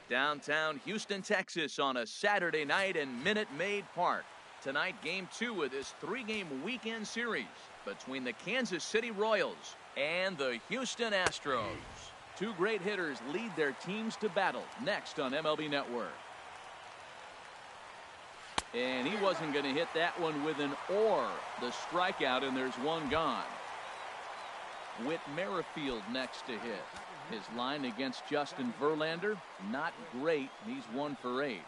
Downtown Houston, Texas on a Saturday night in Minute Maid Park. Tonight, Game 2 of this 3-game weekend series between the Kansas City Royals and the Houston Astros. Two great hitters lead their teams to battle next on MLB Network. And he wasn't going to hit that one with an or. The strikeout, and there's one gone. Whit Merrifield next to hit. His line against Justin Verlander, not great. He's 1 for 8.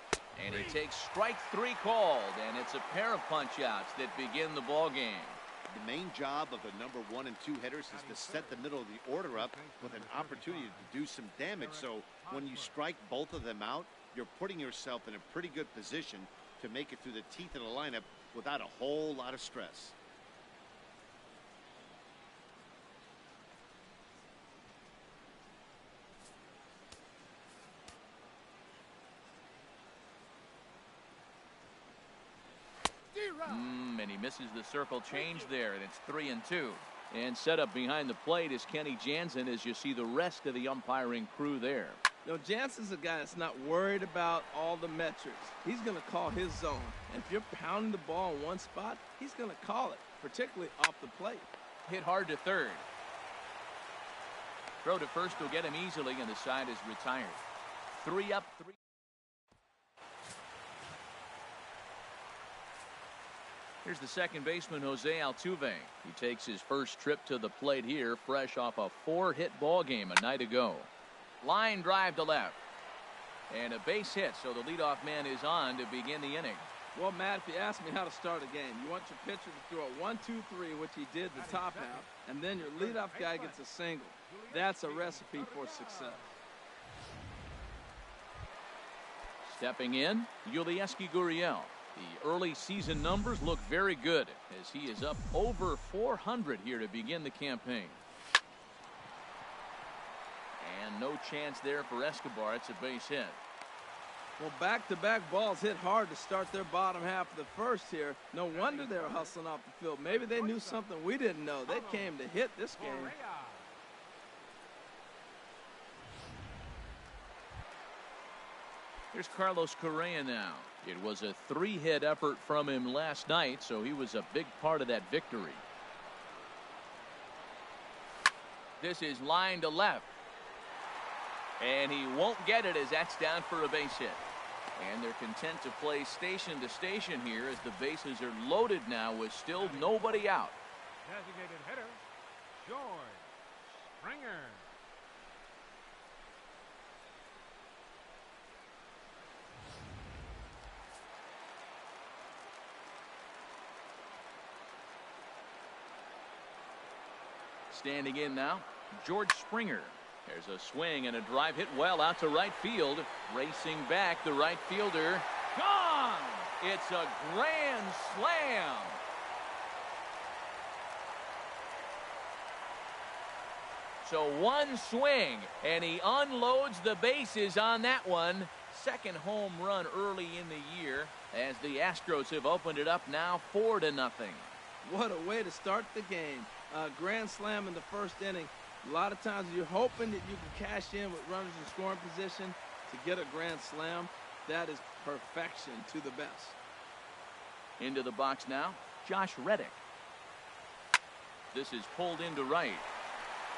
And he takes strike 3 called, and it's a pair of punch-outs that begin the ball game. The main job of the number 1 and 2 hitters is to set the middle of the order up with an opportunity to do some damage. So when you strike both of them out, you're putting yourself in a pretty good position to make it through the teeth of the lineup without a whole lot of stress. And he misses the circle change there, and it's 3-2. And set up behind the plate is Kenny Jansen as you see the rest of the umpiring crew there. No, Jansen's a guy that's not worried about all the metrics. He's going to call his zone. And if you're pounding the ball in one spot, he's going to call it, particularly off the plate. Hit hard to third. Throw to first will get him easily, and the side is retired. 3 up, 3. Here's the second baseman, Jose Altuve. He takes his first trip to the plate here, fresh off a 4-hit ball game a night ago. Line drive to left. And a base hit, so the leadoff man is on to begin the inning. Well, Matt, if you ask me how to start a game, you want your pitcher to throw a 1-2-3, which he did the top half, and then your leadoff guy gets a single. That's a recipe for success. Stepping in, Yulieski Gurriel. The early season numbers look very good as he is up over 400 here to begin the campaign. And no chance there for Escobar. It's a base hit. Well, back-to-back balls hit hard to start their bottom half of the first here. No wonder they were hustling off the field. Maybe they knew something we didn't know. They came to hit this game. Here's Carlos Correa now. It was a 3-hit effort from him last night, so he was a big part of that victory. This is line to left. And he won't get it as that's down for a base hit. And they're content to play station to station here as the bases are loaded now with still nobody out. Designated hitter, George Springer. Standing in now, George Springer. There's a swing and a drive hit well out to right field. Racing back, the right fielder. Gone! It's a grand slam. So one swing, and he unloads the bases on that one. Second home run early in the year as the Astros have opened it up now 4-0. What a way to start the game. Grand slam in the first inning. A lot of times you're hoping that you can cash in with runners in scoring position to get a grand slam. That is perfection to the best. Into the box now, Josh Reddick. This is pulled into right.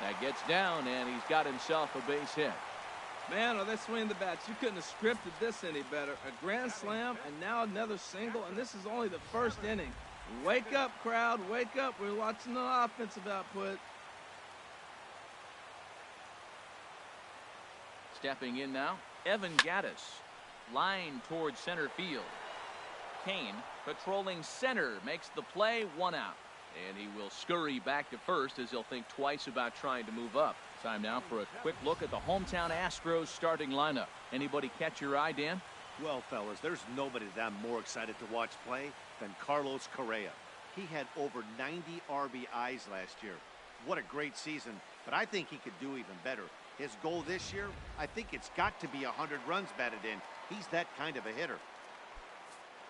That gets down, and he's got himself a base hit. Man, are they swinging the bats. You couldn't have scripted this any better. A grand slam, and now another single, and this is only the first inning. Wake up, crowd. Wake up. We're watching the offensive output. Stepping in now, Evan Gattis. Line towards center field. Kane patrolling center makes the play, 1 out. And he will scurry back to first as he'll think twice about trying to move up. Time now for a quick look at the hometown Astros starting lineup. Anybody catch your eye, Dan? Well, fellas, there's nobody that I'm more excited to watch play than Carlos Correa. He had over 90 RBIs last year. What a great season, but I think he could do even better. His goal this year, I think it's got to be 100 runs batted in. He's that kind of a hitter.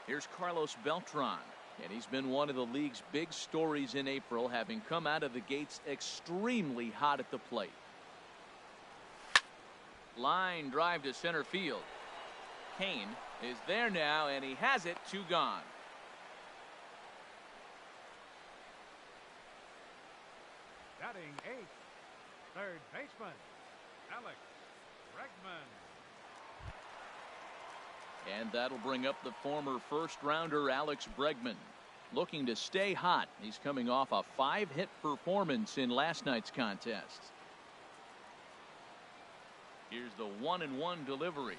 Here's Carlos Beltran, and he's been one of the league's big stories in April, having come out of the gates extremely hot at the plate. Line drive to center field. Kane is there now, and he has it. 2 gone. Batting 8th, third baseman, Alex Bregman. And that'll bring up the former first-rounder Alex Bregman, looking to stay hot. He's coming off a 5-hit performance in last night's contest. Here's the 1-1 delivery.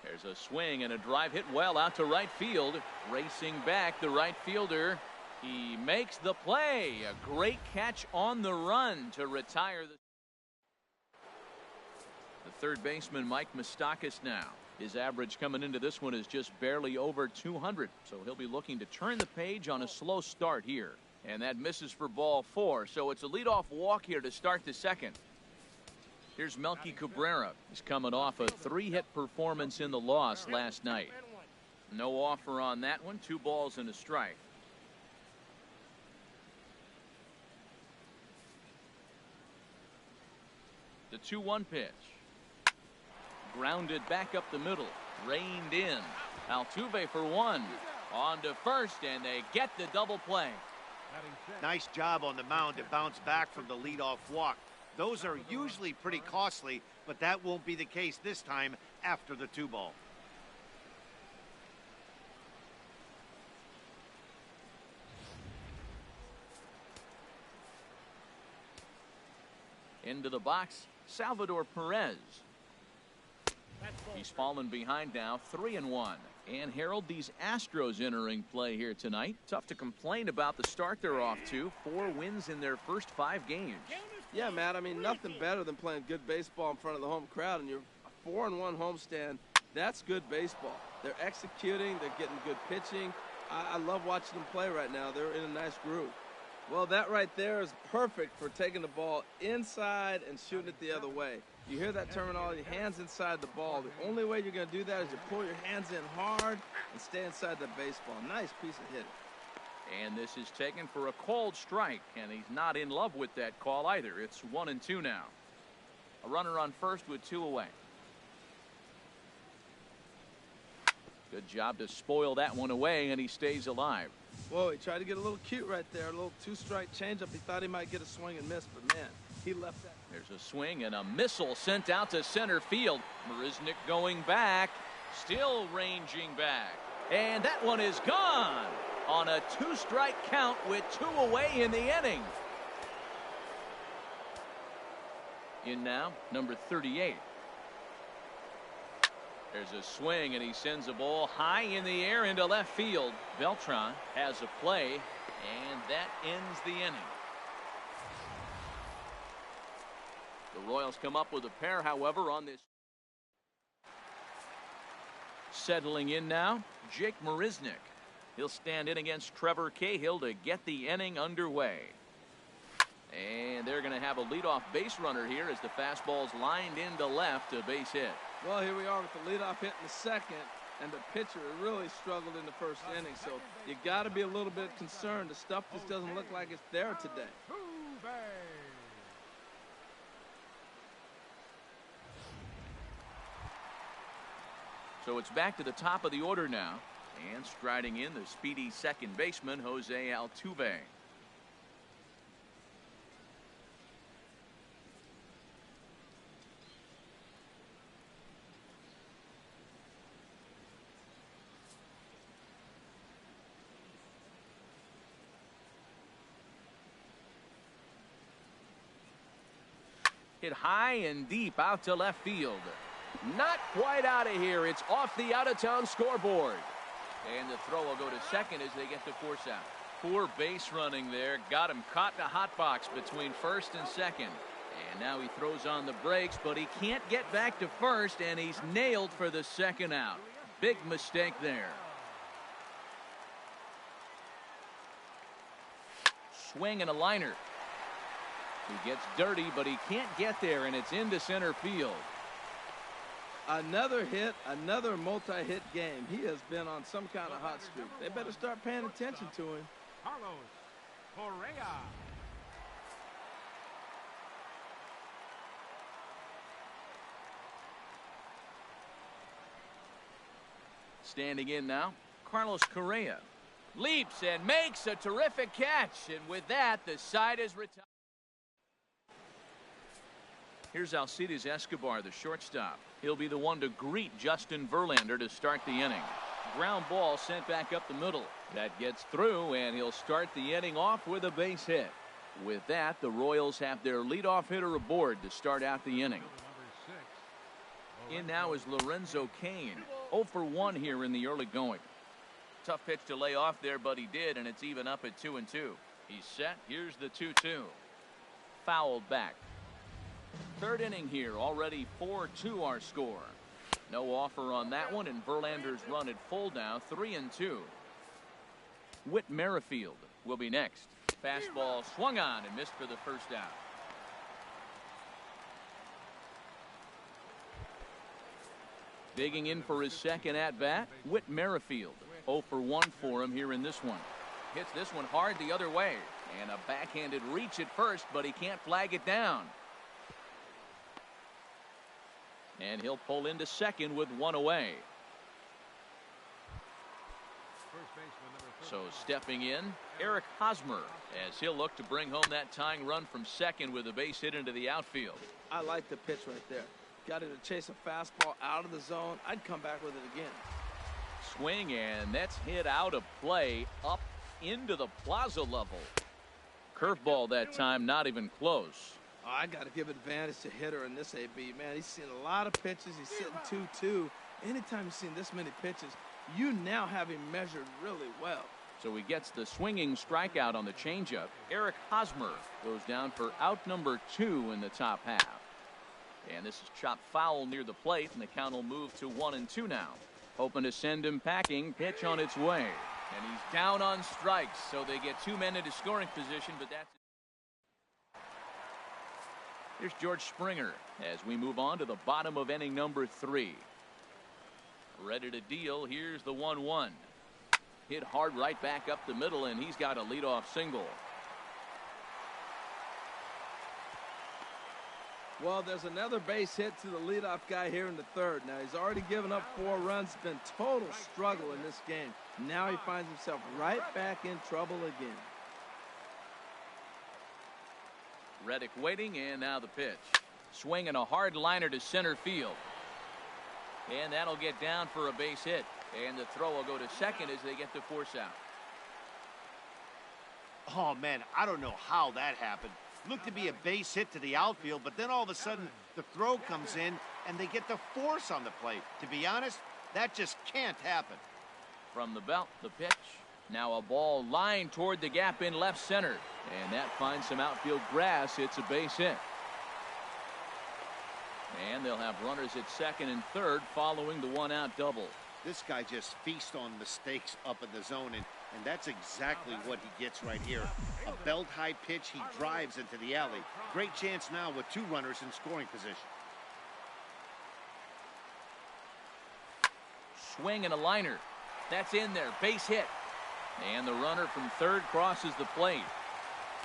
There's a swing and a drive hit well out to right field. Racing back, the right fielder. He makes the play. A great catch on the run to retire the third baseman, Mike Moustakas now. His average coming into this one is just barely over 200, so he'll be looking to turn the page on a slow start here. And that misses for ball 4, so it's a leadoff walk here to start the second. Here's Melky Cabrera. He's coming off a 3-hit performance in the loss last night. No offer on that one. 2 balls and a strike. The 2-1 pitch. Grounded back up the middle. Reined in. Altuve for 1. On to first, and they get the double play. Nice job on the mound to bounce back from the leadoff walk. Those are usually pretty costly, but that won't be the case this time after the 2-ball. Into the box, Salvador Perez. He's fallen behind now, 3-1. And Harold, these Astros entering play here tonight. Tough to complain about the start they're off to. 4 wins in their first 5 games. Yeah, Matt, I mean, nothing better than playing good baseball in front of the home crowd. And you're a 4-1 homestand. That's good baseball. They're executing. They're getting good pitching. I love watching them play right now. They're in a nice groove. Well, that right there is perfect for taking the ball inside and shooting it the other way. You hear that terminology, hands inside the ball. The only way you're going to do that is you pull your hands in hard and stay inside the baseball. Nice piece of hitting. And this is taken for a called strike, and he's not in love with that call either. It's 1-2 now. A runner on first with 2 away. Good job to spoil that one away, and he stays alive. Whoa, he tried to get a little cute right there. A little 2-strike changeup. He thought he might get a swing and miss, but man, he left that. There's a swing and a missile sent out to center field. Marisnick going back, still ranging back. And that one is gone on a 2-strike count with 2 away in the inning. In now, number 38. There's a swing, and he sends a ball high in the air into left field. Beltran has a play, and that ends the inning. The Royals come up with a pair, however, on this. Settling in now, Jake Marisnick. He'll stand in against Trevor Cahill to get the inning underway. And they're going to have a leadoff base runner here as the fastball's lined into left, a base hit. Well, here we are with the leadoff hit in the second, and the pitcher really struggled in the first inning. So you got to be a little bit concerned. The stuff just doesn't look like it's there today. So it's back to the top of the order now, and striding in the speedy second baseman, Jose Altuve. Hit high and deep out to left field. Not quite out of here. It's off the out-of-town scoreboard. And the throw will go to second as they get the force out. Poor base running there. Got him caught in a hot box between first and second. And now he throws on the brakes, but he can't get back to first, and he's nailed for the second out. Big mistake there. Swing and a liner. He gets dirty, but he can't get there, and it's into center field. Another hit, another multi-hit game. He has been on some kind of hot streak. They better start paying attention to him. Carlos Correa. Standing in now, Carlos Correa. Leaps and makes a terrific catch. And with that, the side is retired. Here's Alcides Escobar, the shortstop. He'll be the one to greet Justin Verlander to start the inning. Ground ball sent back up the middle. That gets through, and he'll start the inning off with a base hit. With that, the Royals have their leadoff hitter aboard to start out the inning. In now is Lorenzo Cain. 0 for 1 here in the early going. Tough pitch to lay off there, but he did, and it's even up at 2-2. He's set. Here's the 2-2. Fouled back. Third inning here, already 4-2 our score. No offer on that one, and Verlander's run at full now, 3-2. Whit Merrifield will be next. Fastball swung on and missed for the first out. Digging in for his second at-bat, Whit Merrifield. 0 for 1 for him here in this one. Hits this one hard the other way. And a backhanded reach at first, but he can't flag it down. And he'll pull into second with one away. So stepping in, Eric Hosmer, as he'll look to bring home that tying run from second with a base hit into the outfield. I like the pitch right there. Got it to chase a fastball out of the zone. I'd come back with it again. Swing, and that's hit out of play up into the plaza level. Curveball that time, not even close. Oh, I got to give advantage to hitter in this AB. Man, he's seen a lot of pitches. He's sitting 2-2. Anytime you've seen this many pitches, you now have him measured really well. So he gets the swinging strikeout on the changeup. Eric Hosmer goes down for out number 2 in the top half. And this is chopped foul near the plate, and the count will move to 1-2 now. Hoping to send him packing. Pitch on its way. And he's down on strikes, so they get 2 men into scoring position, but that's... Here's George Springer as we move on to the bottom of inning number 3. Ready to deal. Here's the 1-1. Hit hard right back up the middle, and he's got a leadoff single. Well, there's another base hit to the leadoff guy here in the third. Now, he's already given up 4 runs. Been total struggle in this game. Now he finds himself right back in trouble again. Reddick waiting, and now the pitch. Swinging a hard liner to center field. And that'll get down for a base hit. And the throw will go to second as they get the force out. Oh, man, I don't know how that happened. Looked to be a base hit to the outfield, but then all of a sudden the throw comes in and they get the force on the plate. To be honest, that just can't happen. From the belt, the pitch. Now a ball lined toward the gap in left center. And that finds some outfield grass. It's a base hit. And they'll have runners at second and third following the 1-out double. This guy just feasts on mistakes up in the zone, and that's exactly what he gets right here. A belt-high pitch, he drives into the alley. Great chance now with 2 runners in scoring position. Swing and a liner. That's in there. Base hit. And the runner from third crosses the plate.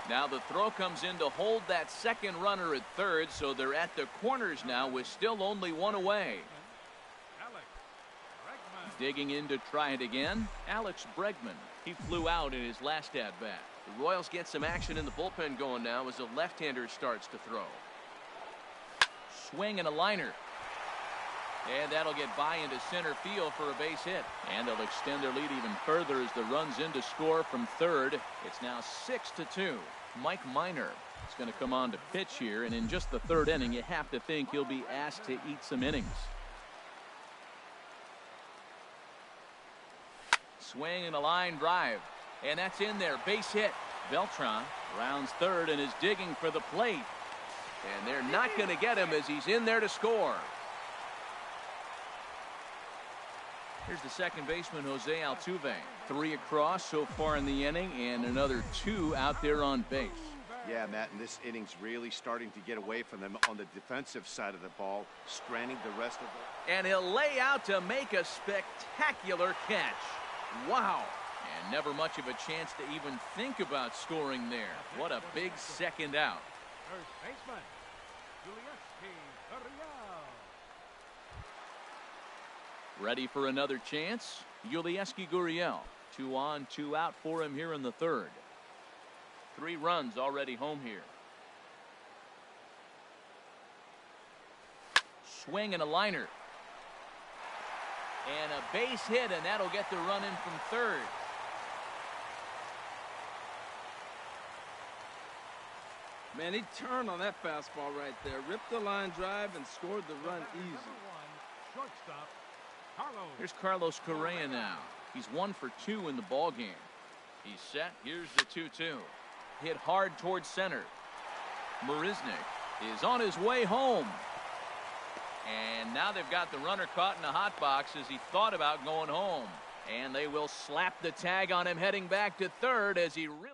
Now the throw comes in to hold that second runner at third, so they're at the corners now with still only 1 away. Digging in to try it again, Alex Bregman. He flew out in his last at-bat. The Royals get some action in the bullpen going now as the left-hander starts to throw. Swing and a liner. And that'll get by into center field for a base hit. And they'll extend their lead even further as the run's in to score from third. It's now 6-2. Mike Minor is going to come on to pitch here, and in just the third inning, you have to think he'll be asked to eat some innings. Swing and a line drive. And that's in there. Base hit. Beltran rounds third and is digging for the plate. And they're not going to get him as he's in there to score. Here's the second baseman, Jose Altuve. 3 across so far in the inning, and another 2 out there on base. Yeah, Matt, and this inning's really starting to get away from them on the defensive side of the ball, stranding the rest of the... And he'll lay out to make a spectacular catch. Wow. And never much of a chance to even think about scoring there. What a big second out. First baseman, Julius Correa. Ready for another chance. Yulieski Gurriel. 2 on, 2 out for him here in the third. 3 runs already home here. Swing and a liner. And a base hit, and that'll get the run in from third. Man, he turned on that fastball right there. Ripped the line drive and scored the run easy. Shortstop, Carlos. Here's Carlos Correa now. He's 1 for 2 in the ball game. He's set. Here's the 2-2. Hit hard towards center. Marisnick is on his way home. And now they've got the runner caught in the hot box as he thought about going home. And they will slap the tag on him heading back to third as he really...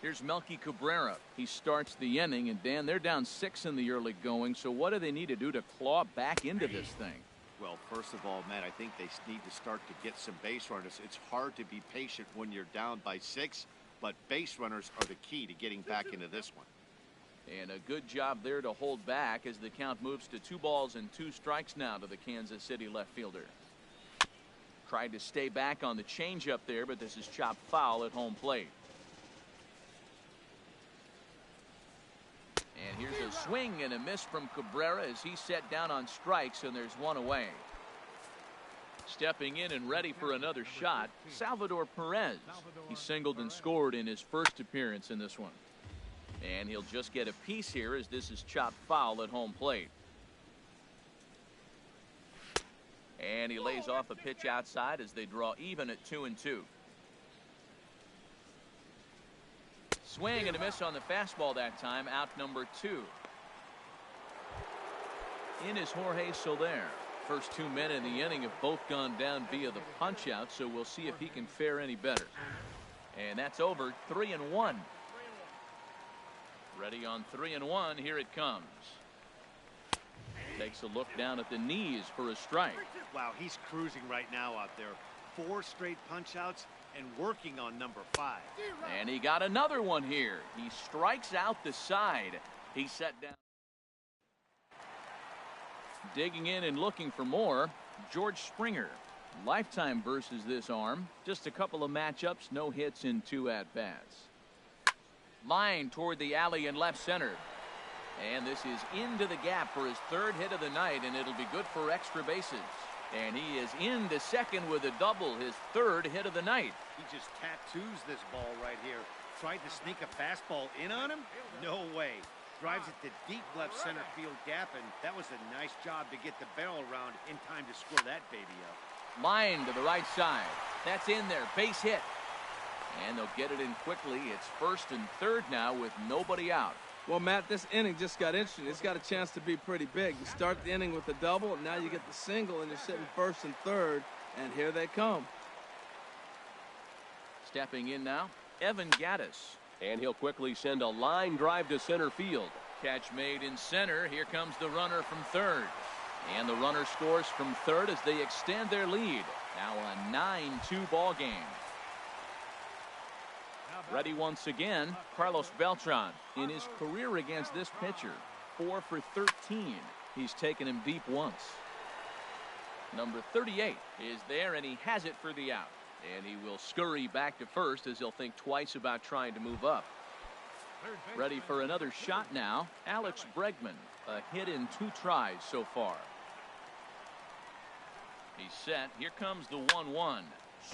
Here's Melky Cabrera. He starts the inning, and Dan, they're down 6 in the early going, so what do they need to do to claw back into this thing? Well, first of all, Matt, I think they need to start to get some base runners. It's hard to be patient when you're down by 6, but base runners are the key to getting back into this one. And a good job there to hold back as the count moves to 2 balls and 2 strikes now to the Kansas City left fielder. Tried to stay back on the changeup there, but this is chopped foul at home plate. And here's a swing and a miss from Cabrera as he's set down on strikes, and there's 1 away. Stepping in and ready for another shot, Salvador Perez. He singled and scored in his first appearance in this one. And he'll just get a piece here as this is chopped foul at home plate. And he lays off a pitch outside as they draw even at 2-2. Swing and a miss on the fastball that time, out number 2. In is Jorge Soler. First 2 men in the inning have both gone down via the punch out, so we'll see if he can fare any better. And that's over. 3-1. Ready on 3-1. Here it comes. Takes a look down at the knees for a strike. Wow, he's cruising right now out there. 4 straight punch outs and working on number 5. And he got another one here. He strikes out the side. He set down. Digging in and looking for more, George Springer. Lifetime versus this arm. Just a couple of matchups, no hits in 2 at-bats. Line toward the alley in left center. And this is into the gap for his 3rd hit of the night, and it'll be good for extra bases. And he is into second with a double, his 3rd hit of the night. He just tattoos this ball right here. Tried to sneak a fastball in on him? No way. Drives it to deep left center field gap, and that was a nice job to get the barrel around in time to score that baby up. Line to the right side. That's in there. Base hit. And they'll get it in quickly. It's 1st and 3rd now with nobody out. Well, Matt, this inning just got interesting. It's got a chance to be pretty big. You start the inning with a double, and now you get the single, and you're sitting 1st and 3rd, and here they come. Stepping in now, Evan Gattis. And he'll quickly send a line drive to center field. Catch made in center. Here comes the runner from 3rd. And the runner scores from 3rd as they extend their lead. Now a 9-2 ball game. Ready once again, Carlos Beltran. In his career against this pitcher, 4 for 13. He's taken him deep once. Number 38 is there, and he has it for the out. And he will scurry back to first as he'll think twice about trying to move up. Ready for another shot now, Alex Bregman. A hit in 2 tries so far. He's set. Here comes the 1-1.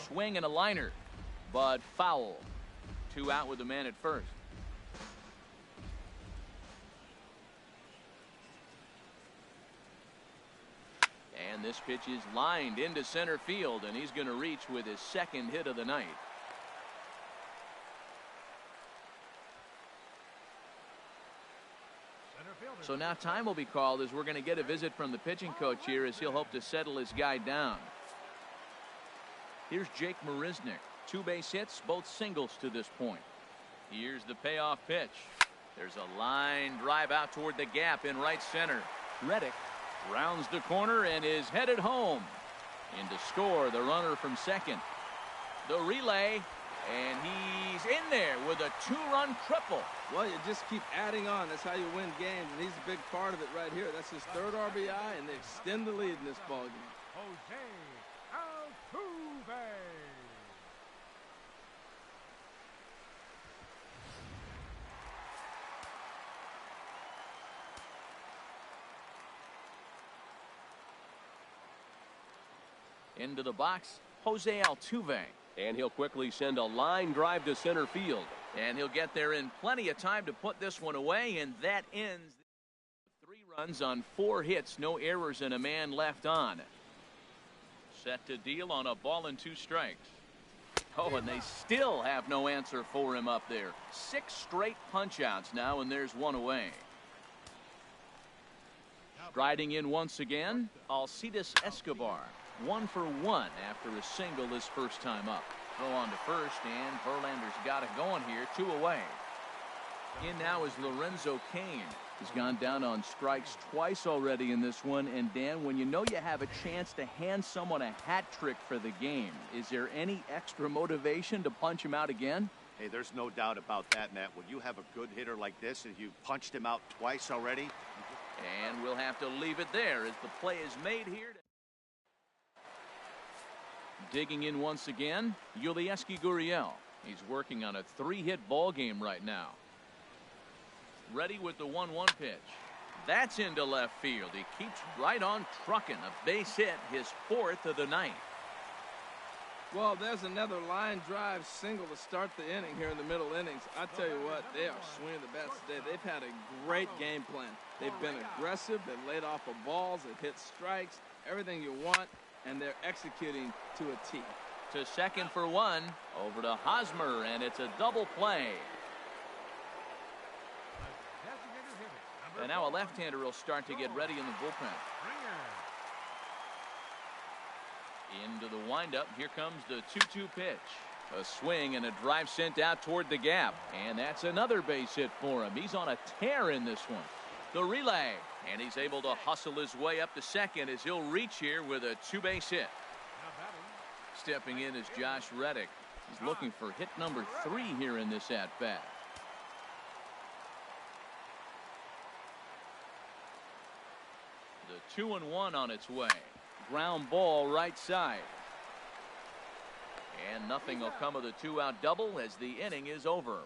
Swing and a liner, but foul. 2 out with the man at first. And this pitch is lined into center field, and he's going to reach with his 2nd hit of the night. So now time will be called as we're going to get a visit from the pitching coach here as he'll hope to settle his guy down. Here's Jake Marisnick. 2 base hits, both singles to this point. Here's the payoff pitch. There's a line drive out toward the gap in right center. Reddick rounds the corner and is headed home. In to score the runner from 2nd. The relay, and he's in there with a 2-run triple. Well, you just keep adding on. That's how you win games, and he's a big part of it right here. That's his 3rd RBI, and they extend the lead in this ballgame. Jose Altuve. Into the box, Jose Altuve. And he'll quickly send a line drive to center field. And he'll get there in plenty of time to put this one away, and that ends 3 runs on 4 hits, no errors, and a man left on. Set to deal on a ball and 2 strikes. Oh, and they still have no answer for him up there. 6 straight punch-outs now, and there's 1 away. Striding in once again, Alcides Escobar. 1 for 1 after a single his first time up. Throw on to first, and Verlander's got it going here. 2 away. In now is Lorenzo Cain. He's gone down on strikes twice already in this one. And Dan, when you know you have a chance to hand someone a hat trick for the game, is there any extra motivation to punch him out again? Hey, there's no doubt about that, Matt. When you have a good hitter like this and you punched him out twice already. And we'll have to leave it there as the play is made here. Digging in once again, Yulieski Gurriel. He's working on a 3-hit ball game right now. Ready with the 1-1 pitch. That's into left field. He keeps right on trucking. A base hit, his 4th of the night. Well, there's another line drive single to start the inning here in the middle innings. I tell you what, they are swinging the bats today. They've had a great game plan. They've been aggressive. They've laid off of balls. They've hit strikes, everything you want, and they're executing to a T. To second for 1. Over to Hosmer, and it's a double play. And now a left-hander will start to get ready in the bullpen. Into the windup. Here comes the 2-2 pitch. A swing and a drive sent out toward the gap. And that's another base hit for him. He's on a tear in this one. The relay. And he's able to hustle his way up to second as he'll reach here with a 2-base hit. Stepping in is Josh Reddick. He's looking for hit number 3 here in this at-bat. The 2-1 on its way. Ground ball right side. And nothing will come of the 2-out double as the inning is over.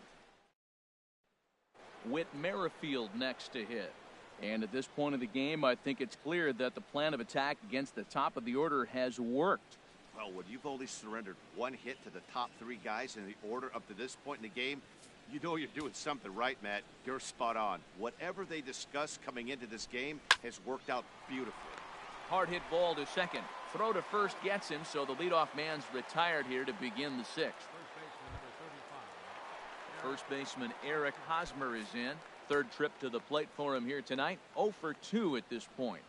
Whit Merrifield next to hit. And at this point of the game, I think it's clear that the plan of attack against the top of the order has worked. Well, when you've only surrendered 1 hit to the top 3 guys in the order up to this point in the game, you know you're doing something right, Matt. You're spot on. Whatever they discussed coming into this game has worked out beautifully. Hard hit ball to second. Throw to first gets him, so the leadoff man's retired here to begin the 6th. First baseman Eric Hosmer is in. 3rd trip to the plate for him here tonight. 0 for 2 at this point.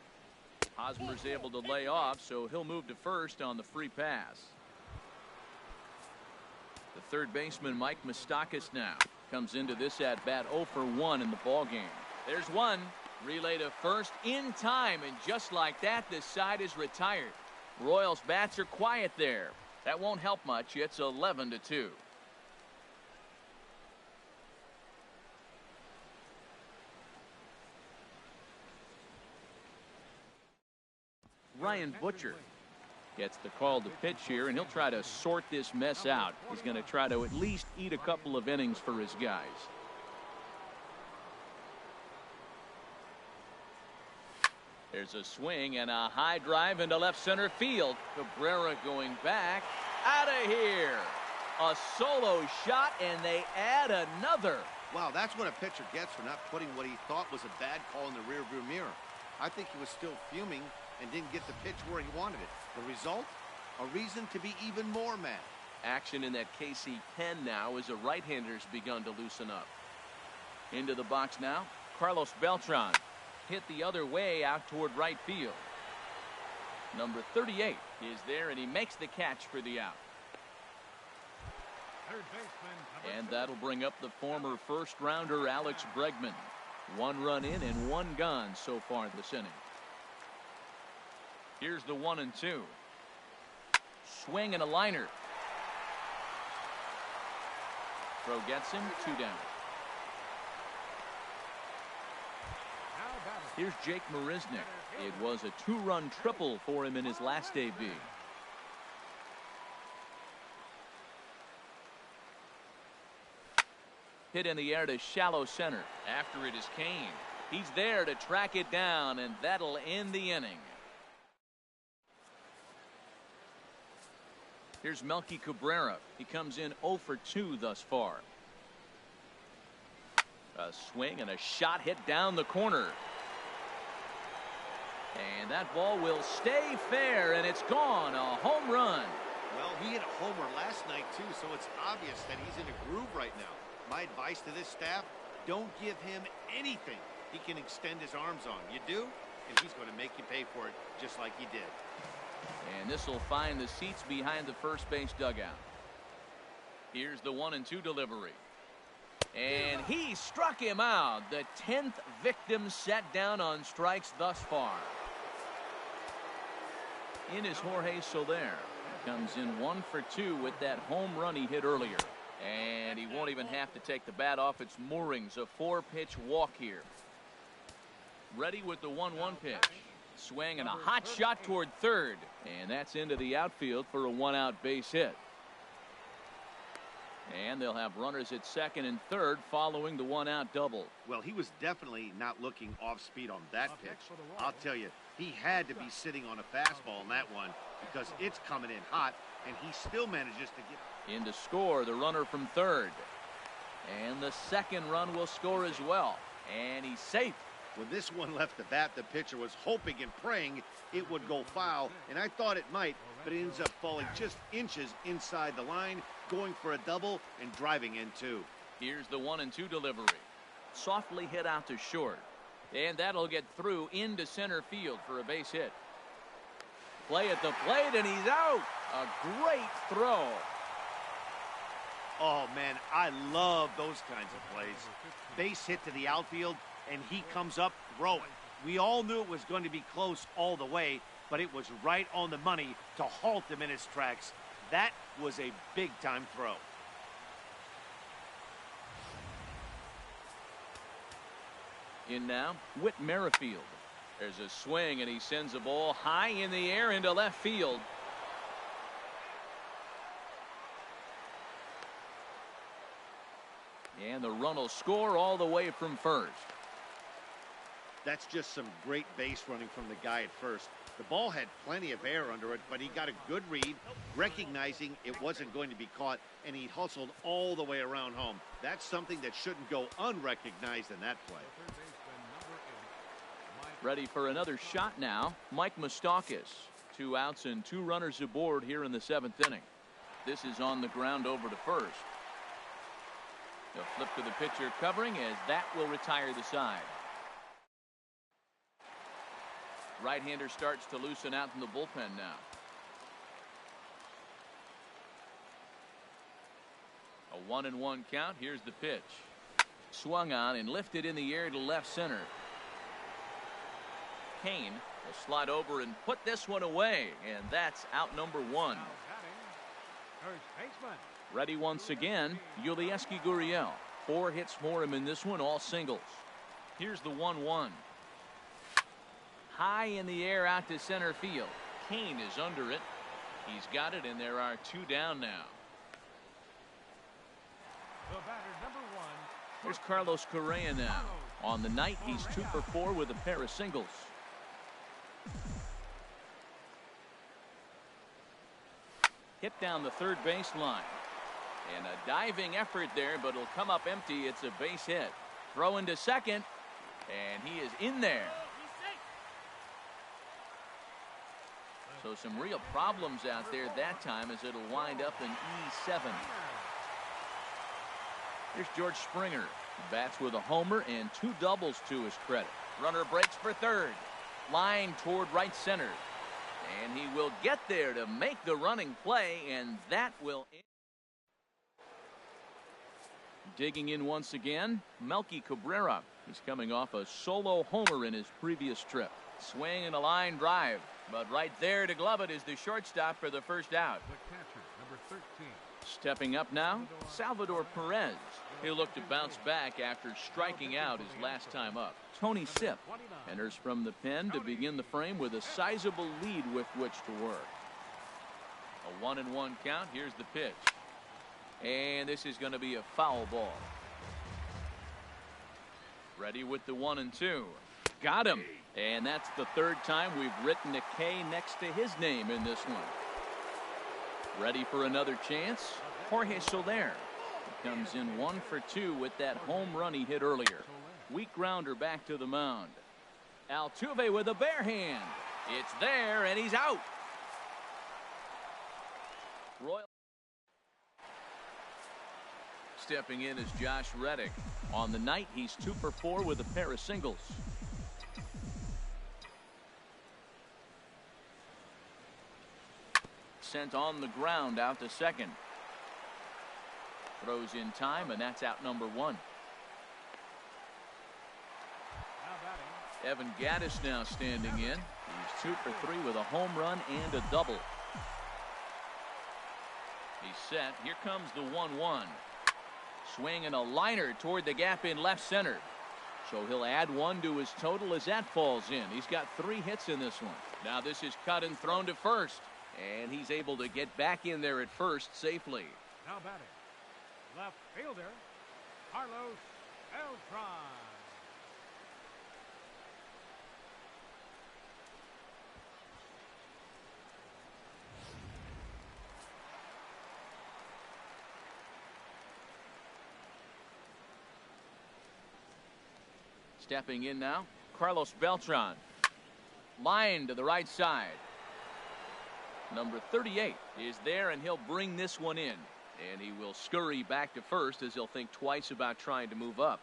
Hosmer's able to lay off, so he'll move to first on the free pass. The 3rd baseman Mike Moustakas now comes into this at bat 0 for 1 in the ball game. There's one. Relay to first in time, and just like that, this side is retired. Royals bats are quiet there. That won't help much. It's 11-2. Ryan Butcher gets the call to pitch here, and he'll try to sort this mess out. He's going to try to at least eat a couple of innings for his guys. There's a swing and a high drive into left center field. Cabrera going back. Out of here. A solo shot, and they add another. Wow, that's what a pitcher gets for not putting what he thought was a bad call in the rearview mirror. I think he was still fuming and didn't get the pitch where he wanted it. The result? A reason to be even more mad. Action in that KC pen now as the right-handers begun to loosen up. Into the box now, Carlos Beltran. Hit the other way out toward right field. Number 38 is there, and he makes the catch for the out. And that'll bring up the former first-rounder Alex Bregman. 1 run in and 1 gone so far this inning. Here's the 1-2. Swing and a liner. Throw gets him, 2 down. Here's Jake Marisnick. It was a 2-run triple for him in his last debut. Hit in the air to shallow center. After it is Kane. He's there to track it down, and that'll end the inning. Here's Melky Cabrera. He comes in 0 for 2 thus far. A swing and a shot hit down the corner. And that ball will stay fair, and it's gone. A home run. Well, he hit a homer last night, too, so it's obvious that he's in a groove right now. My advice to this staff, don't give him anything he can extend his arms on. You do, and he's going to make you pay for it just like he did. And this will find the seats behind the first base dugout. Here's the 1-2 delivery. And he struck him out. The 10th victim set down on strikes thus far. In is Jorge Soler. Comes in 1 for 2 with that home run he hit earlier. And he won't even have to take the bat off its moorings. A 4-pitch walk here. Ready with the 1-1 pitch. Swing and a hot shot toward third. And that's into the outfield for a 1-out base hit. And they'll have runners at second and third following the 1-out double. Well, he was definitely not looking off speed on that pitch. I'll tell you, he had to be sitting on a fastball on that one because it's coming in hot, and he still manages to get in to score the runner from third. And the second run will score as well. And he's safe. When this one left the bat, the pitcher was hoping and praying it would go foul, and I thought it might, but it ends up falling just inches inside the line, going for a double and driving in two. Here's the 1-2 delivery. Softly hit out to short. And that'll get through into center field for a base hit. Play at the plate, and he's out. A great throw. Oh, man, I love those kinds of plays. Base hit to the outfield, and he comes up throwing. We all knew it was going to be close all the way, but it was right on the money to halt him in his tracks. That was a big-time throw. In now, Whit Merrifield. There's a swing, and he sends a ball high in the air into left field. And the run will score all the way from first. That's just some great base running from the guy at first. The ball had plenty of air under it, but he got a good read, recognizing it wasn't going to be caught, and he hustled all the way around home. That's something that shouldn't go unrecognized in that play. Ready for another shot now, Mike Moustakas. 2 outs and 2 runners aboard here in the 7th inning. This is on the ground over to first. They'll flip to the pitcher covering as that will retire the side. Right-hander starts to loosen out in the bullpen now. A 1-1 count. Here's the pitch. Swung on and lifted in the air to left center. Kane will slide over and put this one away, and that's out number 1. Ready once again, Yulieski Gurriel. 4 hits for him in this one, all singles. Here's the 1-1. High in the air out to center field. Kane is under it. He's got it, and there are 2 down now. The batter, number 1. Here's Carlos Correa now. On the night, he's 2 for 4 with a pair of singles. Hit down the third baseline. And a diving effort there, but it'll come up empty. It's a base hit. Throw into second, and he is in there. So some real problems out there that time as it'll wind up in E7. Here's George Springer. Bats with a homer and 2 doubles to his credit. Runner breaks for third. Line toward right center. And he will get there to make the running play, and that will end. Digging in once again, Melky Cabrera. He's coming off a solo homer in his previous trip. Swing and a line drive. But right there to glove it is the shortstop for the first out. The catcher, number 13. Stepping up now, Salvador Perez. He'll look to bounce back after striking out his last time up. Tony Sipp enters from the pen to begin the frame with a sizable lead with which to work. A 1-1 count. Here's the pitch. And this is going to be a foul ball. Ready with the 1-2. Got him. And that's the third time we've written a K next to his name in this one. Ready for another chance. Jorge Soler comes in 1 for 2 with that home run he hit earlier. Weak grounder back to the mound. Altuve with a bare hand. It's there, and he's out. Royal. Stepping in is Josh Reddick. On the night, he's 2 for 4 with a pair of singles. Sent on the ground out to second. Throws in time, and that's out number 1. Evan Gattis now standing in. He's 2 for 3 with a home run and a double. He's set. Here comes the 1-1. Swing and a liner toward the gap in left center. So he'll add 1 to his total as that falls in. He's got 3 hits in this one. Now this is cut and thrown to first. And he's able to get back in there at first safely. Now batting, left fielder, Carlos Beltran. Stepping in now, Carlos Beltran. Line to the right side. Number 38 is there, and he'll bring this one in. And he will scurry back to first as he'll think twice about trying to move up.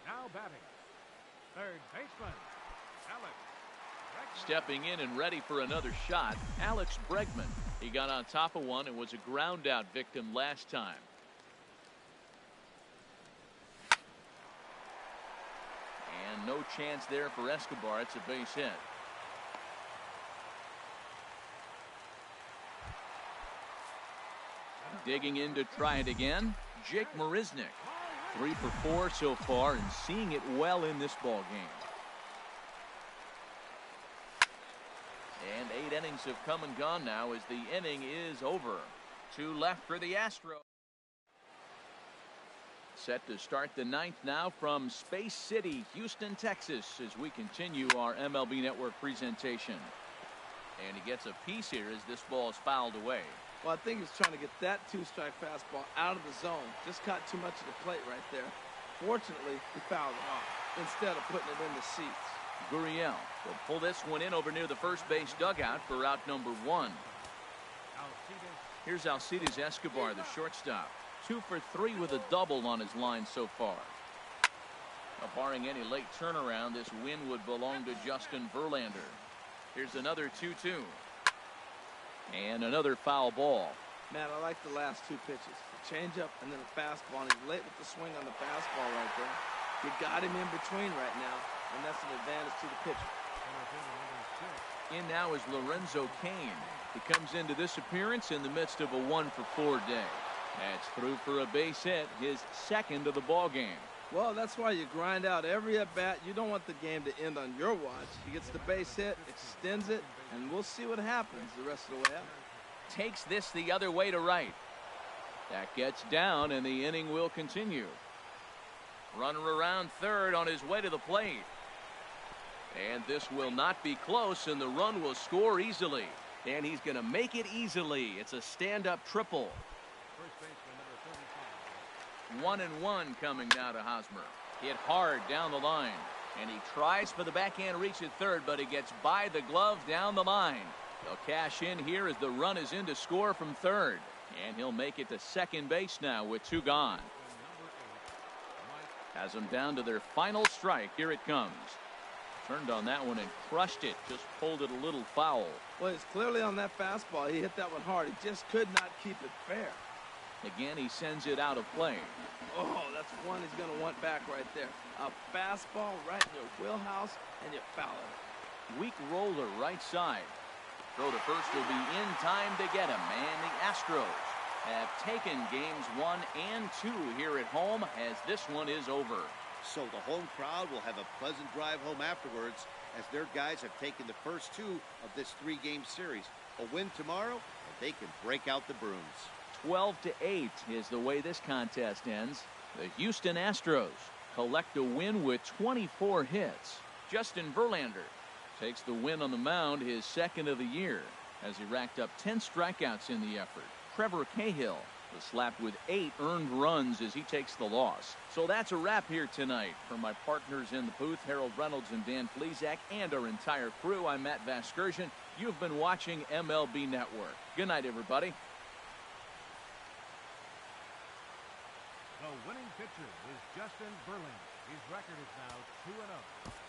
Now batting, third baseman, Alex Bregman. Stepping in and ready for another shot, Alex Bregman. He got on top of one and was a ground out victim last time. And no chance there for Escobar. It's a base hit. Digging in to try it again, Jake Marisnick. 3 for 4 so far and seeing it well in this ball game. And 8 innings have come and gone now as the inning is over. 2 left for the Astros. Set to start the 9th now from Space City, Houston, Texas, as we continue our MLB Network presentation. And he gets a piece here as this ball is fouled away. Well, I think he's trying to get that 2-strike fastball out of the zone. Just caught too much of the plate right there. Fortunately, he fouled it off instead of putting it in the seats. Gurriel will pull this one in over near the first base dugout for out number 1. Here's Alcides Escobar, the shortstop. 2 for 3 with a double on his line so far. Now, barring any late turnaround, this win would belong to Justin Verlander. Here's another 2-2. And another foul ball. Man, I like the last 2 pitches. The changeup and then a fastball. And he's late with the swing on the fastball right there. You got him in between right now, and that's an advantage to the pitcher. In now is Lorenzo Cain. He comes into this appearance in the midst of a 1 for 4 day. That's through for a base hit, his 2nd of the ball game. Well, that's why you grind out every at-bat. You don't want the game to end on your watch. He gets the base hit, extends it, and we'll see what happens the rest of the way out. Takes this the other way to right. That gets down, and the inning will continue. Runner around third on his way to the plate. And this will not be close, and the run will score easily. And he's going to make it easily. It's a stand-up triple. 1-1 coming now to Hosmer. Hit hard down the line. And he tries for the backhand reach at third, but he gets by the glove down the line. They'll cash in here as the run is in to score from third. And he'll make it to second base now with 2 gone. Has them down to their final strike. Here it comes. Turned on that one and crushed it. Just pulled it a little foul. Well, he's clearly on that fastball. He hit that one hard. He just could not keep it fair. Again, he sends it out of play. Oh, that's one he's going to want back right there. A fastball right in your wheelhouse, and you foul it. Weak roller right side. Throw to first will be in time to get him. And the Astros have taken games 1 and 2 here at home, as this one is over. So the home crowd will have a pleasant drive home afterwards, as their guys have taken the first 2 of this 3-game series. A win tomorrow, and they can break out the brooms. 12-8 is the way this contest ends. The Houston Astros collect a win with 24 hits. Justin Verlander takes the win on the mound, his second of the year, as he racked up 10 strikeouts in the effort. Trevor Cahill was slapped with 8 earned runs as he takes the loss. So that's a wrap here tonight. For my partners in the booth, Harold Reynolds and Dan Flezak, and our entire crew, I'm Matt Vasgersian. You've been watching MLB Network. Good night, everybody. The winning pitcher is Justin Verlander. His record is now 2-0.